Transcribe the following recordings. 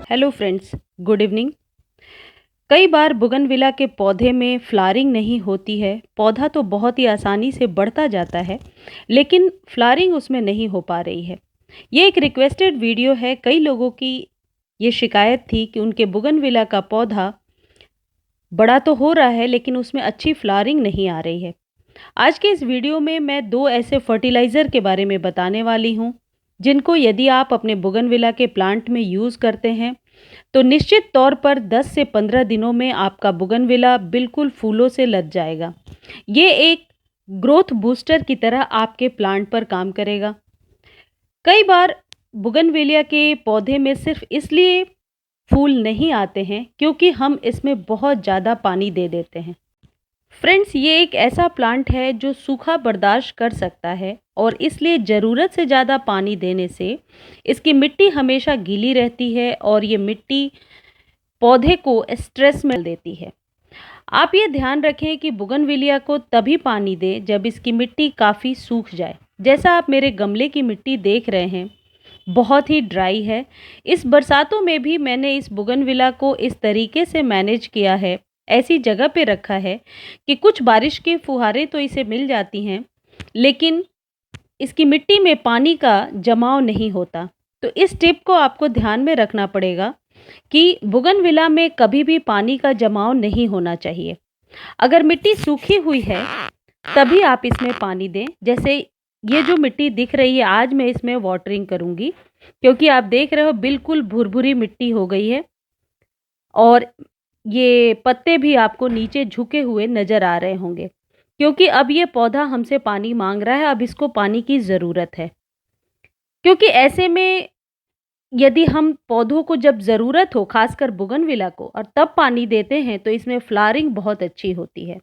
Hello friends, good evening. कई बार बुगनविला के पौधे में फ्लावरिंग नहीं होती है। पौधा तो बहुत ही आसानी से बढ़ता जाता है, लेकिन फ्लावरिंग उसमें नहीं हो पा रही है। ये एक रिक्वेस्टेड वीडियो है। कई लोगों की ये शिकायत थी कि उनके बुगनविला का पौधा बड़ा तो हो रहा है, लेकिन उसमें अच्छी फ्लावरिंग नहीं आ रही है। आज के इस वीडियो में मैं दो ऐसे फर्टिलाइज़र के बारे में बताने वाली हूँ, जिनको यदि आप अपने बुगनविला के प्लांट में यूज़ करते हैं तो निश्चित तौर पर 10 से 15 दिनों में आपका बुगनविला बिल्कुल फूलों से लद जाएगा। ये एक ग्रोथ बूस्टर की तरह आपके प्लांट पर काम करेगा। कई बार बुगनविलिया के पौधे में सिर्फ इसलिए फूल नहीं आते हैं क्योंकि हम इसमें बहुत ज़्यादा पानी दे देते हैं। फ्रेंड्स, ये एक ऐसा प्लांट है जो सूखा बर्दाश्त कर सकता है और इसलिए ज़रूरत से ज़्यादा पानी देने से इसकी मिट्टी हमेशा गीली रहती है और ये मिट्टी पौधे को स्ट्रेस में देती है। आप ये ध्यान रखें कि बुगनविलिया को तभी पानी दें जब इसकी मिट्टी काफ़ी सूख जाए। जैसा आप मेरे गमले की मिट्टी देख रहे हैं, बहुत ही ड्राई है। इस बरसातों में भी मैंने इस बुगनविला को इस तरीके से मैनेज किया है, ऐसी जगह पे रखा है कि कुछ बारिश की फुहारें तो इसे मिल जाती हैं, लेकिन इसकी मिट्टी में पानी का जमाव नहीं होता। तो इस टिप को आपको ध्यान में रखना पड़ेगा कि बुगनविला में कभी भी पानी का जमाव नहीं होना चाहिए। अगर मिट्टी सूखी हुई है तभी आप इसमें पानी दें। जैसे ये जो मिट्टी दिख रही है, आज मैं इसमें वाटरिंग करूँगी क्योंकि आप देख रहे हो बिल्कुल भुरभुरी मिट्टी हो गई है और ये पत्ते भी आपको नीचे झुके हुए नज़र आ रहे होंगे क्योंकि अब ये पौधा हमसे पानी मांग रहा है। अब इसको पानी की ज़रूरत है, क्योंकि ऐसे में यदि हम पौधों को जब ज़रूरत हो, खासकर बुगनविला को, और तब पानी देते हैं तो इसमें फ्लावरिंग बहुत अच्छी होती है।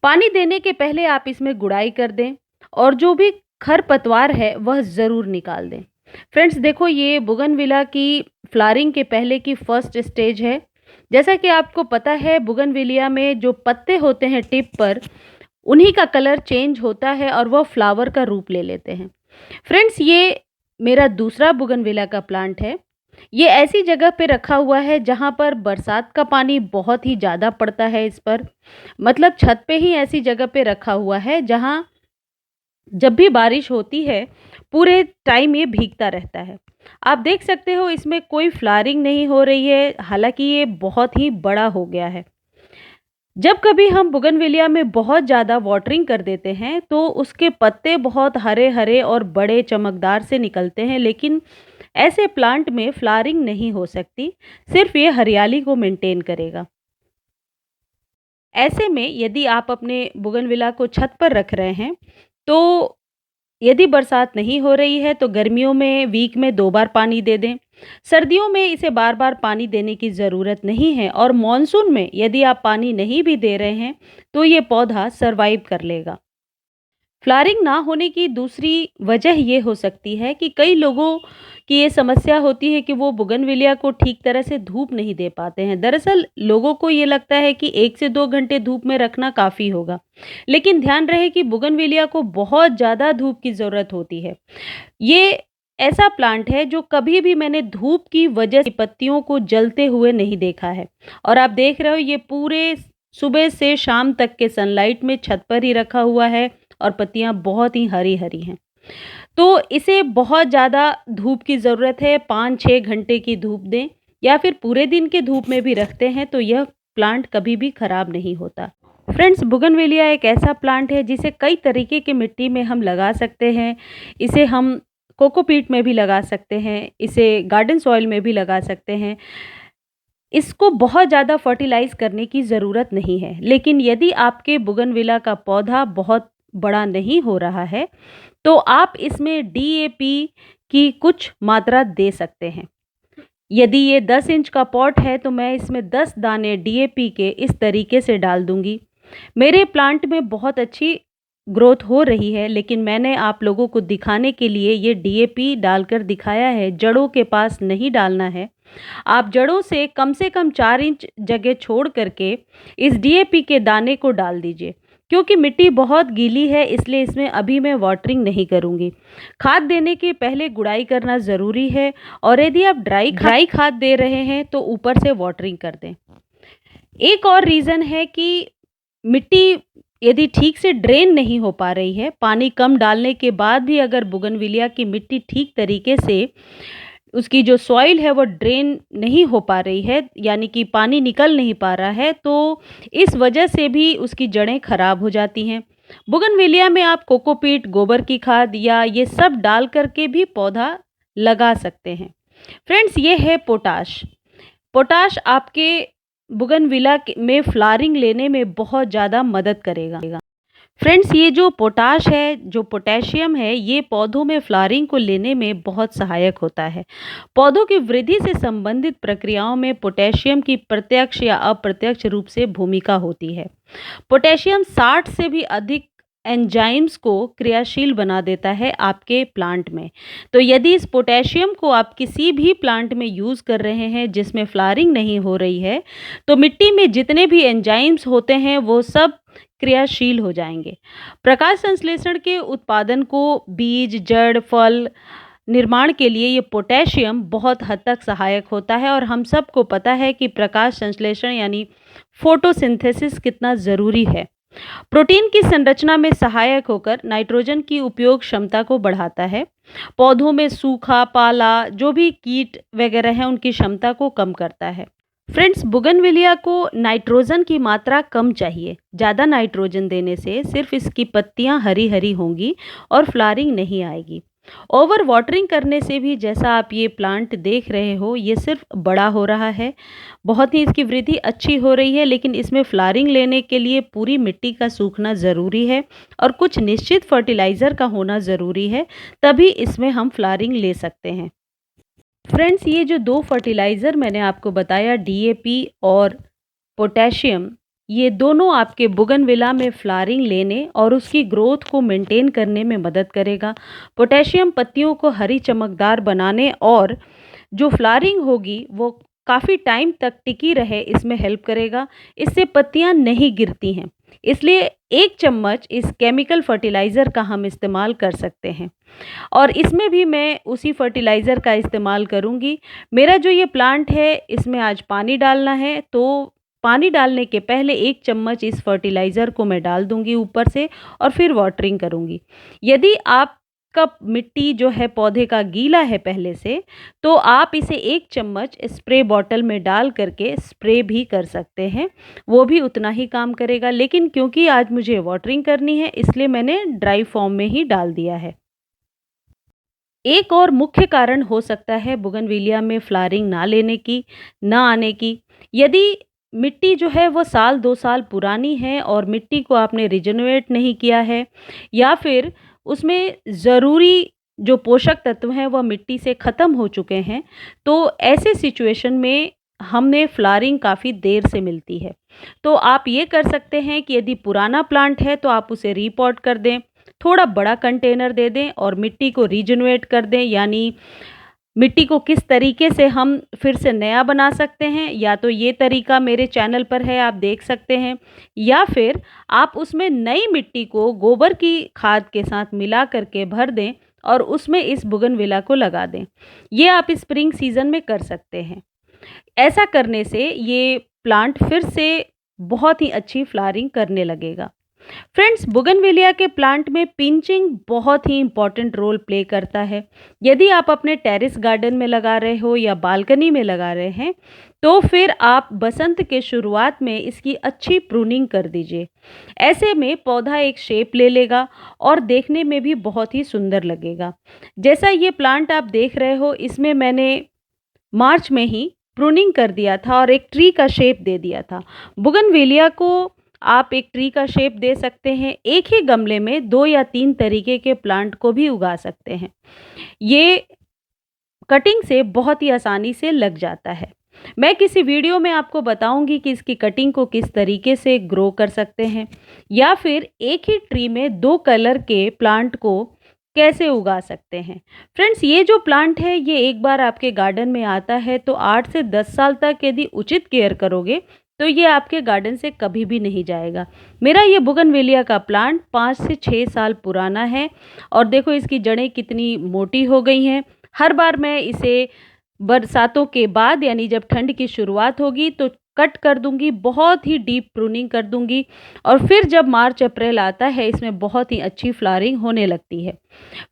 पानी देने के पहले आप इसमें गुड़ाई कर दें और जो भी खरपतवार है वह ज़रूर निकाल दें। फ्रेंड्स देखो, ये बुगनविला की फ्लावरिंग के पहले की फर्स्ट स्टेज है। जैसा कि आपको पता है, बुगनविलिया में जो पत्ते होते हैं टिप पर, उन्हीं का कलर चेंज होता है और वह फ्लावर का रूप ले लेते हैं। फ्रेंड्स, ये मेरा दूसरा बुगनविला का प्लांट है। ये ऐसी जगह पे रखा हुआ है जहाँ पर बरसात का पानी बहुत ही ज़्यादा पड़ता है इस पर। मतलब छत पे ही ऐसी जगह पे रखा हुआ है जहाँ जब भी बारिश होती है पूरे टाइम ये भीगता रहता है। आप देख सकते हो इसमें कोई फ्लावरिंग नहीं हो रही है, हालांकि ये बहुत ही बड़ा हो गया है। जब कभी हम बुगनविलिया में बहुत ज़्यादा वाटरिंग कर देते हैं तो उसके पत्ते बहुत हरे हरे और बड़े चमकदार से निकलते हैं, लेकिन ऐसे प्लांट में फ्लावरिंग नहीं हो सकती। सिर्फ ये हरियाली को मेंटेन करेगा। ऐसे में यदि आप अपने बुगनविला को छत पर रख रहे हैं तो यदि बरसात नहीं हो रही है तो गर्मियों में वीक में 2 बार पानी दे दें। सर्दियों में इसे बार-बार पानी देने की ज़रूरत नहीं है और मॉनसून में यदि आप पानी नहीं भी दे रहे हैं तो ये पौधा सर्वाइव कर लेगा। फ्लावरिंग ना होने की दूसरी वजह ये हो सकती है कि कई लोगों की ये समस्या होती है कि वो बुगनविलिया को ठीक तरह से धूप नहीं दे पाते हैं। दरअसल लोगों को ये लगता है कि 1 से 2 घंटे धूप में रखना काफ़ी होगा, लेकिन ध्यान रहे कि बुगनविलिया को बहुत ज़्यादा धूप की ज़रूरत होती है। ये ऐसा प्लांट है जो कभी भी मैंने धूप की वजह से पत्तियों को जलते हुए नहीं देखा है। और आप देख रहे हो ये पूरे सुबह से शाम तक के सनलाइट में छत पर ही रखा हुआ है और पत्तियां बहुत ही हरी हरी हैं। तो इसे बहुत ज़्यादा धूप की ज़रूरत है। 5-6 घंटे की धूप दें या फिर पूरे दिन के धूप में भी रखते हैं तो यह प्लांट कभी भी खराब नहीं होता। फ्रेंड्स, बुगनविलिया एक ऐसा प्लांट है जिसे कई तरीके की मिट्टी में हम लगा सकते हैं। इसे हम कोकोपीट में भी लगा सकते हैं, इसे गार्डन सॉइल में भी लगा सकते हैं। इसको बहुत ज़्यादा फर्टिलाइज़ करने की ज़रूरत नहीं है, लेकिन यदि आपके बुगनविला का पौधा बहुत बड़ा नहीं हो रहा है तो आप इसमें डीएपी की कुछ मात्रा दे सकते हैं। यदि ये 10 इंच का पॉट है तो मैं इसमें 10 दाने डीएपी के इस तरीके से डाल दूंगी। मेरे प्लांट में बहुत अच्छी ग्रोथ हो रही है, लेकिन मैंने आप लोगों को दिखाने के लिए ये डीएपी डालकर दिखाया है। जड़ों के पास नहीं डालना है। आप जड़ों से कम 4 इंच जगह छोड़ करके इस डीएपी के दाने को डाल दीजिए। क्योंकि मिट्टी बहुत गीली है इसलिए इसमें अभी मैं वाटरिंग नहीं करूँगी। खाद देने के पहले गुड़ाई करना ज़रूरी है और यदि आप ड्राई खाद दे रहे हैं तो ऊपर से वाटरिंग कर दें। एक और रीज़न है कि मिट्टी यदि ठीक से ड्रेन नहीं हो पा रही है, पानी कम डालने के बाद भी अगर बोगनविलिया की मिट्टी ठीक तरीके से उसकी जो सॉइल है वो ड्रेन नहीं हो पा रही है, यानी कि पानी निकल नहीं पा रहा है, तो इस वजह से भी उसकी जड़ें खराब हो जाती हैं। बोगनविलिया में आप कोकोपीट, गोबर की खाद या ये सब डाल कर के भी पौधा लगा सकते हैं। फ्रेंड्स, ये है पोटाश। पोटाश आपके बोगनविला में फ्लावरिंग लेने में बहुत ज़्यादा मदद करेगा। फ्रेंड्स, ये जो पोटाश है, जो पोटेशियम है, ये पौधों में फ्लावरिंग को लेने में बहुत सहायक होता है। पौधों की वृद्धि से संबंधित प्रक्रियाओं में पोटेशियम की प्रत्यक्ष या अप्रत्यक्ष रूप से भूमिका होती है। पोटेशियम 60 से भी अधिक एंजाइम्स को क्रियाशील बना देता है आपके प्लांट में। तो यदि इस पोटेशियम को आप किसी भी प्लांट में यूज़ कर रहे हैं जिसमें फ्लावरिंग नहीं हो रही है, तो मिट्टी में जितने भी एंजाइम्स होते हैं वो सब क्रियाशील हो जाएंगे। प्रकाश संश्लेषण के उत्पादन को बीज, जड़, फल निर्माण के लिए ये पोटेशियम बहुत हद तक सहायक होता है और हम सबको पता है कि प्रकाश संश्लेषण यानी फोटोसिंथेसिस कितना ज़रूरी है। प्रोटीन की संरचना में सहायक होकर नाइट्रोजन की उपयोग क्षमता को बढ़ाता है। पौधों में सूखा, पाला, जो भी कीट वगैरह हैं उनकी क्षमता को कम करता है। फ्रेंड्स, बोगनविलिया को नाइट्रोजन की मात्रा कम चाहिए। ज़्यादा नाइट्रोजन देने से सिर्फ इसकी पत्तियां हरी हरी होंगी और फ्लावरिंग नहीं आएगी। ओवर वाटरिंग करने से भी, जैसा आप ये प्लांट देख रहे हो, ये सिर्फ बड़ा हो रहा है, बहुत ही इसकी वृद्धि अच्छी हो रही है, लेकिन इसमें फ्लावरिंग लेने के लिए पूरी मिट्टी का सूखना ज़रूरी है और कुछ निश्चित फर्टिलाइज़र का होना ज़रूरी है, तभी इसमें हम फ्लावरिंग ले सकते हैं। फ्रेंड्स, ये जो 2 फर्टिलाइज़र मैंने आपको बताया, डीएपी और पोटेशियम, ये दोनों आपके बोगनविला में फ्लावरिंग लेने और उसकी ग्रोथ को मेंटेन करने में मदद करेगा। पोटेशियम पत्तियों को हरी चमकदार बनाने और जो फ्लावरिंग होगी वो काफ़ी टाइम तक टिकी रहे, इसमें हेल्प करेगा। इससे पत्तियां नहीं गिरती हैं, इसलिए 1 चम्मच इस केमिकल फर्टिलाइज़र का हम इस्तेमाल कर सकते हैं और इसमें भी मैं उसी फर्टिलाइज़र का इस्तेमाल करूँगी। मेरा जो ये प्लांट है इसमें आज पानी डालना है, तो पानी डालने के पहले 1 चम्मच इस फर्टिलाइज़र को मैं डाल दूँगी ऊपर से और फिर वाटरिंग करूँगी। यदि आपका मिट्टी जो है पौधे का गीला है पहले से, तो आप इसे 1 चम्मच स्प्रे बॉटल में डाल करके स्प्रे भी कर सकते हैं, वो भी उतना ही काम करेगा। लेकिन क्योंकि आज मुझे वाटरिंग करनी है इसलिए मैंने ड्राई फॉर्म में ही डाल दिया है। एक और मुख्य कारण हो सकता है बोगनविलिया में फ्लावरिंग ना आने की। यदि मिट्टी जो है वो साल 2 साल पुरानी है और मिट्टी को आपने रिजेनरेट नहीं किया है, या फिर उसमें ज़रूरी जो पोषक तत्व हैं वह मिट्टी से ख़त्म हो चुके हैं, तो ऐसे सिचुएशन में हमें फ्लावरिंग काफ़ी देर से मिलती है। तो आप ये कर सकते हैं कि यदि पुराना प्लांट है तो आप उसे रीपॉट कर दें, थोड़ा बड़ा कंटेनर दे दें और मिट्टी को रीजेनरेट कर दें, यानी मिट्टी को किस तरीके से हम फिर से नया बना सकते हैं, या तो ये तरीका मेरे चैनल पर है, आप देख सकते हैं, या फिर आप उसमें नई मिट्टी को गोबर की खाद के साथ मिला करके भर दें और उसमें इस बोगनविला को लगा दें। ये आप स्प्रिंग सीज़न में कर सकते हैं। ऐसा करने से ये प्लांट फिर से बहुत ही अच्छी फ्लावरिंग करने लगेगा। फ्रेंड्स, बोगनविलिया के प्लांट में पिंचिंग बहुत ही इम्पॉर्टेंट रोल प्ले करता है। यदि आप अपने टेरेस गार्डन में लगा रहे हो या बालकनी में लगा रहे हैं, तो फिर आप बसंत के शुरुआत में इसकी अच्छी प्रूनिंग कर दीजिए। ऐसे में पौधा एक शेप ले लेगा और देखने में भी बहुत ही सुंदर लगेगा। जैसा ये प्लांट आप देख रहे हो, इसमें मैंने मार्च में ही प्रूनिंग कर दिया था और एक ट्री का शेप दे दिया था। बोगनविलिया को आप एक ट्री का शेप दे सकते हैं। एक ही गमले में 2 या 3 तरीके के प्लांट को भी उगा सकते हैं। ये कटिंग से बहुत ही आसानी से लग जाता है। मैं किसी वीडियो में आपको बताऊंगी कि इसकी कटिंग को किस तरीके से ग्रो कर सकते हैं, या फिर एक ही ट्री में 2 कलर के प्लांट को कैसे उगा सकते हैं। फ्रेंड्स, ये जो प्लांट है ये एक बार आपके गार्डन में आता है तो 8 से 10 साल तक यदि उचित केयर करोगे तो ये आपके गार्डन से कभी भी नहीं जाएगा। मेरा ये बोगनवेलिया का प्लांट 5 से 6 साल पुराना है और देखो इसकी जड़ें कितनी मोटी हो गई हैं। हर बार मैं इसे बरसातों के बाद यानी जब ठंड की शुरुआत होगी तो कट कर दूंगी, बहुत ही डीप प्रूनिंग कर दूंगी और फिर जब मार्च अप्रैल आता है इसमें बहुत ही अच्छी फ्लावरिंग होने लगती है।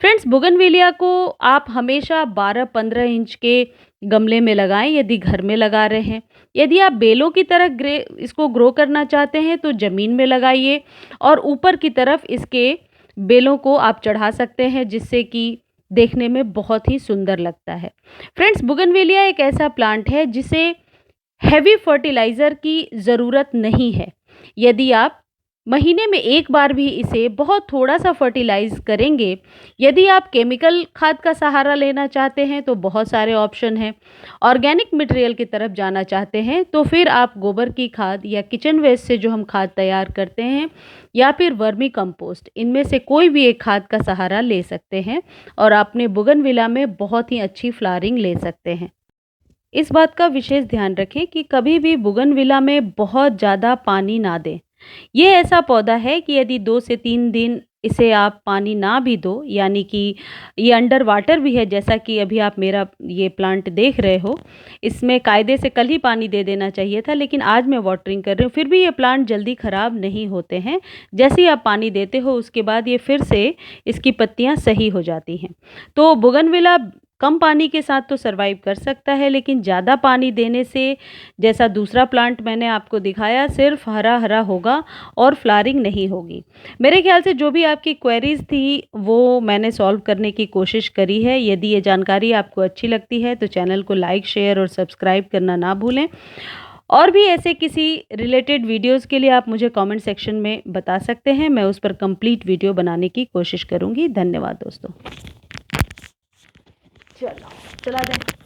फ्रेंड्स, बोगनवेलिया को आप हमेशा 12-15 इंच के गमले में लगाएं यदि घर में लगा रहे हैं। यदि आप बेलों की तरह इसको ग्रो करना चाहते हैं तो ज़मीन में लगाइए और ऊपर की तरफ इसके बेलों को आप चढ़ा सकते हैं, जिससे कि देखने में बहुत ही सुंदर लगता है। फ्रेंड्स, बोगनवेलिया एक ऐसा प्लांट है जिसे हैवी फर्टिलाइज़र की ज़रूरत नहीं है। यदि आप महीने में एक बार भी इसे बहुत थोड़ा सा फर्टिलाइज़ करेंगे, यदि आप केमिकल खाद का सहारा लेना चाहते हैं तो बहुत सारे ऑप्शन हैं। ऑर्गेनिक मटेरियल की तरफ जाना चाहते हैं तो फिर आप गोबर की खाद या किचन वेस्ट से जो हम खाद तैयार करते हैं या फिर वर्मी कंपोस्ट, इनमें से कोई भी एक खाद का सहारा ले सकते हैं और अपने बोगनविला में बहुत ही अच्छी फ्लावरिंग ले सकते हैं। इस बात का विशेष ध्यान रखें कि कभी भी बोगनविला में बहुत ज़्यादा पानी ना दें। ये ऐसा पौधा है कि यदि 2 से 3 दिन इसे आप पानी ना भी दो, यानी कि ये अंडर वाटर भी है, जैसा कि अभी आप मेरा ये प्लांट देख रहे हो, इसमें कायदे से कल ही पानी दे देना चाहिए था, लेकिन आज मैं वाटरिंग कर रही हूँ, फिर भी ये प्लांट जल्दी ख़राब नहीं होते हैं। जैसे ही आप पानी देते हो उसके बाद ये फिर से इसकी पत्तियाँ सही हो जाती हैं। तो बोगनविला कम पानी के साथ तो सर्वाइव कर सकता है, लेकिन ज़्यादा पानी देने से, जैसा दूसरा प्लांट मैंने आपको दिखाया, सिर्फ हरा हरा होगा और फ्लावरिंग नहीं होगी। मेरे ख्याल से जो भी आपकी क्वेरीज थी वो मैंने सॉल्व करने की कोशिश करी है। यदि ये जानकारी आपको अच्छी लगती है तो चैनल को लाइक, शेयर और सब्सक्राइब करना ना भूलें। और भी ऐसे किसी रिलेटेड वीडियोज़ के लिए आप मुझे कमेंट सेक्शन में बता सकते हैं, मैं उस पर कंप्लीट वीडियो बनाने की कोशिश करूँगी। धन्यवाद दोस्तों। चलो चला दें।